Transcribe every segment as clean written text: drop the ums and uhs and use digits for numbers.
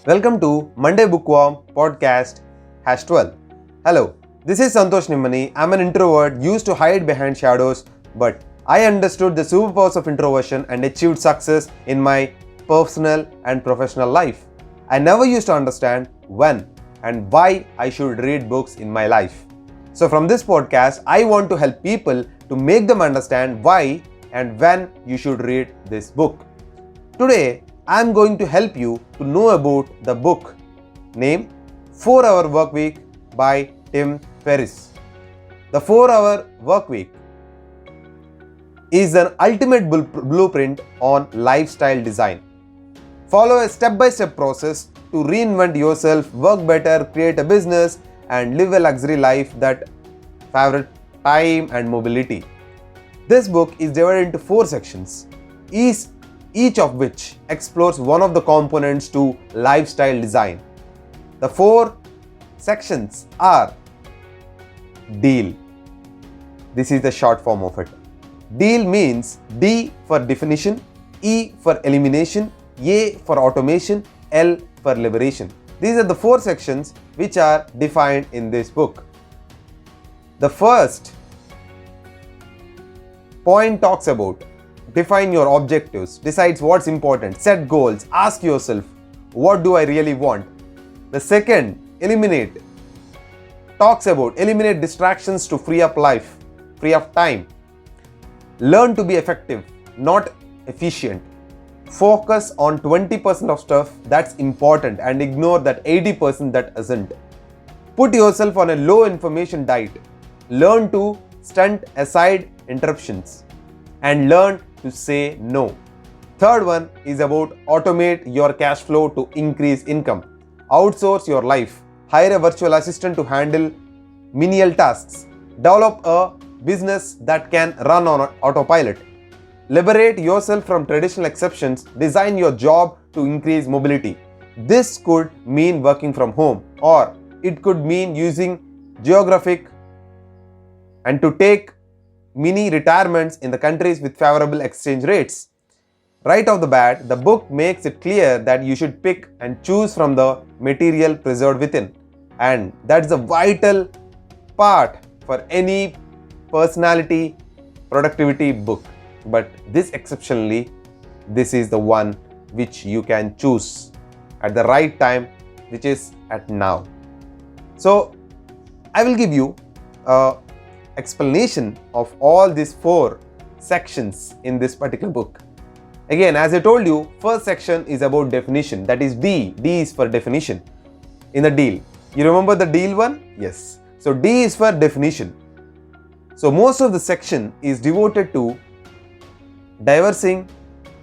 Welcome to Monday Bookworm Podcast #12. Hello, this is Santosh Nimmani. I'm an introvert, used to hide behind shadows, but I understood the superpowers of introversion and achieved success in my personal and professional life. I never used to understand when and why I should read books in my life. So from this podcast, I want to help people to make them understand why and when you should read this book. Today, I am going to help you to know about the book named 4-Hour Workweek by Tim Ferriss. The 4-Hour Workweek is an ultimate blueprint on lifestyle design. Follow a step-by-step process to reinvent yourself, work better, create a business, and live a luxury life that favors time and mobility. This book is divided into 4 sections, each of which explores one of the components to lifestyle design. The 4 sections are DEAL. This is the short form of it. DEAL means D for definition, E for elimination, A for automation, L for liberation. These are the 4 sections which are defined in this book. The first point talks about define your objectives, decides what's important, set goals, ask yourself, what do I really want? The second, eliminate, talks about eliminate distractions to free up life, free up time. Learn to be effective, not efficient. Focus on 20% of stuff that's important and ignore that 80% that isn't. Put yourself on a low information diet. Learn to stunt aside interruptions and learn to say no. Third one is about automate your cash flow to increase income. Outsource your life. Hire a virtual assistant to handle menial tasks. Develop a business that can run on autopilot. Liberate yourself from traditional exceptions. Design your job to increase mobility. This could mean working from home, or it could mean using geographic and to take mini retirements in the countries with favorable exchange rates. Right off the bat, the book makes it clear that you should pick and choose from the material preserved within. And that's a vital part for any personality productivity book. But this exceptionally, this is the one which you can choose at the right time, which is at now. So I will give you a explanation of all these 4 sections in this particular book. Again, as I told you, first section is about definition, that is D. D is for definition in the deal. You remember the deal one? Yes. So D is for definition. So most of the section is devoted to diversing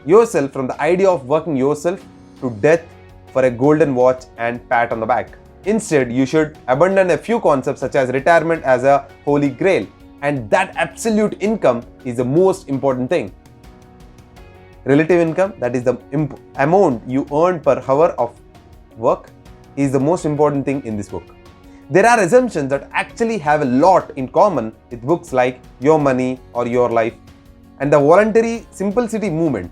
yourself from the idea of working yourself to death for a golden watch and pat on the back. Instead, you should abandon a few concepts such as retirement as a holy grail, and that absolute income is the most important thing. Relative income, that is the amount you earn per hour of work, is the most important thing in this book. There are assumptions that actually have a lot in common with books like Your Money or Your Life and the voluntary simplicity movement.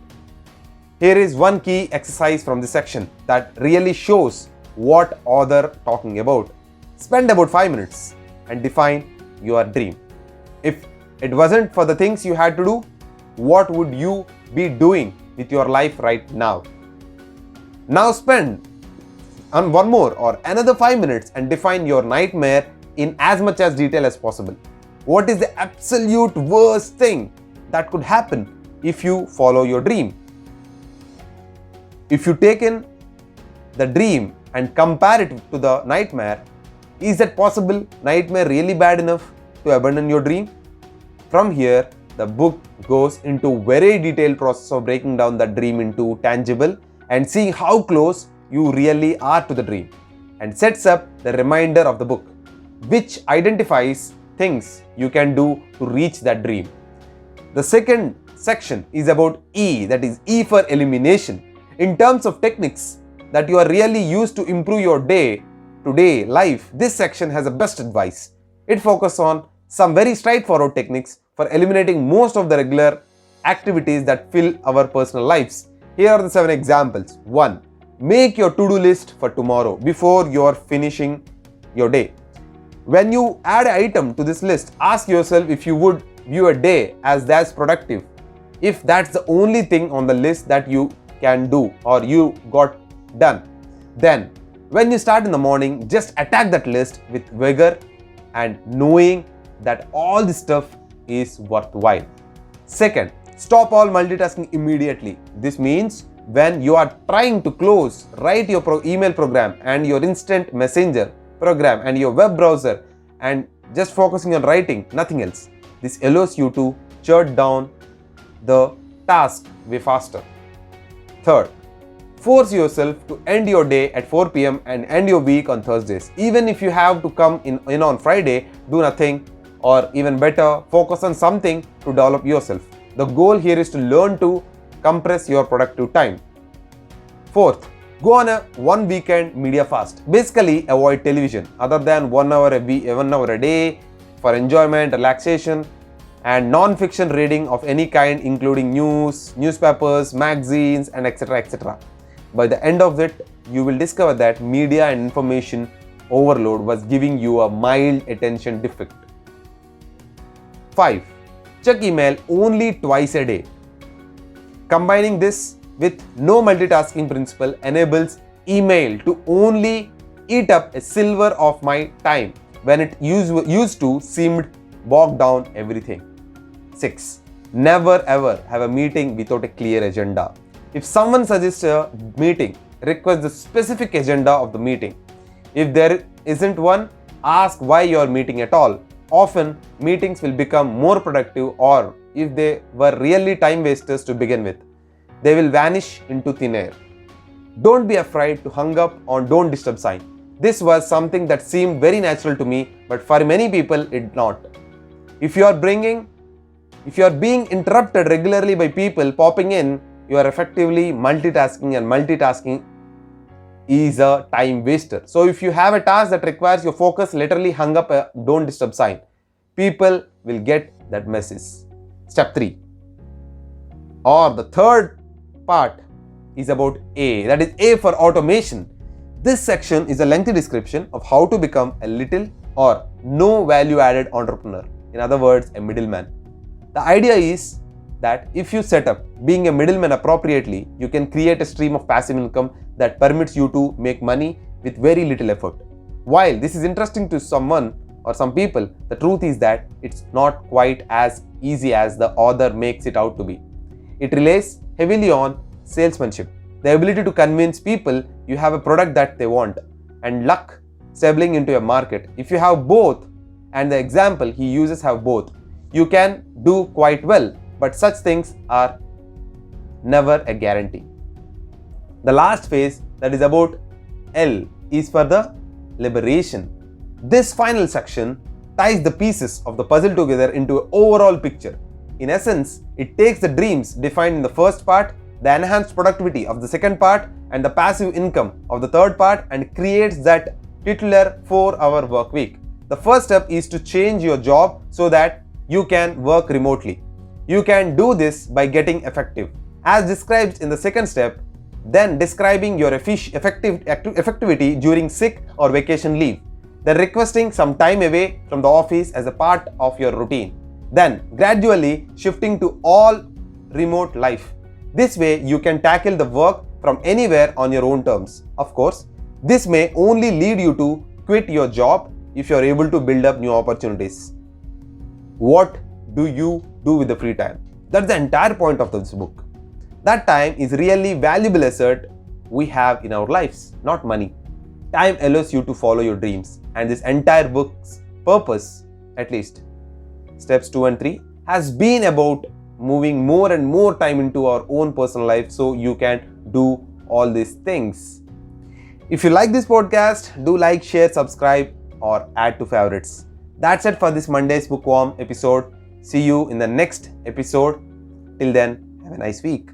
Here is one key exercise from this section that really shows what author talking about. Spend about 5 minutes and define your dream. If it wasn't for the things you had to do, what would you be doing with your life right now? Now spend on one more or another 5 minutes and define your nightmare in as much as detail as possible. What is the absolute worst thing that could happen if you follow your dream? If you take in the dream and compare it to the nightmare, is that possible nightmare really bad enough to abandon your dream? From here, the book goes into very detailed process of breaking down the dream into tangible and seeing how close you really are to the dream, and sets up the remainder of the book, which identifies things you can do to reach that dream. The second section is about E, that is E for elimination. In terms of techniques that you are really used to improve your day-to-day life, this section has the best advice. It focuses on some very straightforward techniques for eliminating most of the regular activities that fill our personal lives. Here are the 7 examples. 1. Make your to-do list for tomorrow before you're finishing your day. When you add an item to this list, ask yourself if you would view a day as that's productive. If that's the only thing on the list that you can do or you got done, then when you start in the morning, just attack that list with vigor and knowing that all this stuff is worthwhile. Second, stop all multitasking immediately. This means when you are trying to write your email program and your instant messenger program and your web browser and just focusing on writing, nothing else. This allows you to shut down the task way faster. Third, force yourself to end your day at 4 p.m. and end your week on Thursdays. Even if you have to come in on Friday, do nothing, or even better, focus on something to develop yourself. The goal here is to learn to compress your productive time. Fourth, go on a one weekend media fast. Basically, avoid television other than 1 hour a day for enjoyment, relaxation, and non-fiction reading of any kind, including news, newspapers, magazines, and etc. etc. By the end of it, you will discover that media and information overload was giving you a mild attention defect. 5. Check email only twice a day. Combining this with no multitasking principle enables email to only eat up a sliver of my time when it used to seemed bog down everything. 6. Never ever have a meeting without a clear agenda. If someone suggests a meeting, request the specific agenda of the meeting. If there isn't one, ask why you are meeting at all. Often, meetings will become more productive, or if they were really time wasters to begin with, they will vanish into thin air. Don't be afraid to hang up on don't disturb sign. This was something that seemed very natural to me, but for many people it not. If you are being interrupted regularly by people popping in, you are effectively multitasking, and multitasking is a time waster. So if you have a task that requires your focus, literally hang up a don't disturb sign. People will get that message. Step 3, or the third part, is about A. That is A for automation. This section is a lengthy description of how to become a little or no value added entrepreneur. In other words, a middleman. The idea is that if you set up being a middleman appropriately, you can create a stream of passive income that permits you to make money with very little effort. While this is interesting to someone or some people, the truth is that it's not quite as easy as the author makes it out to be. It relies heavily on salesmanship, the ability to convince people you have a product that they want, and luck stabling into a market. If you have both, and the example he uses have both, you can do quite well, but such things are never a guarantee. The last phase, that is about L, is for the liberation. This final section ties the pieces of the puzzle together into an overall picture. In essence, it takes the dreams defined in the first part, the enhanced productivity of the second part, and the passive income of the third part, and creates that titular 4-hour work week. The first step is to change your job so that you can work remotely. You can do this by getting effective, as described in the second step, then describing your effectivity during sick or vacation leave, then requesting some time away from the office as a part of your routine, then gradually shifting to all remote life. This way you can tackle the work from anywhere on your own terms. Of course, this may only lead you to quit your job if you are able to build up new opportunities. What do you do with the free time? That's the entire point of this book. That time is really valuable asset we have in our lives, not money. Time allows you to follow your dreams, and this entire book's purpose, at least steps 2 and 3, has been about moving more and more time into our own personal life so you can do all these things. If you like this podcast, do like, share, subscribe, or add to favorites. That's it for this Monday's Bookworm episode. See you in the next episode. Till then, have a nice week.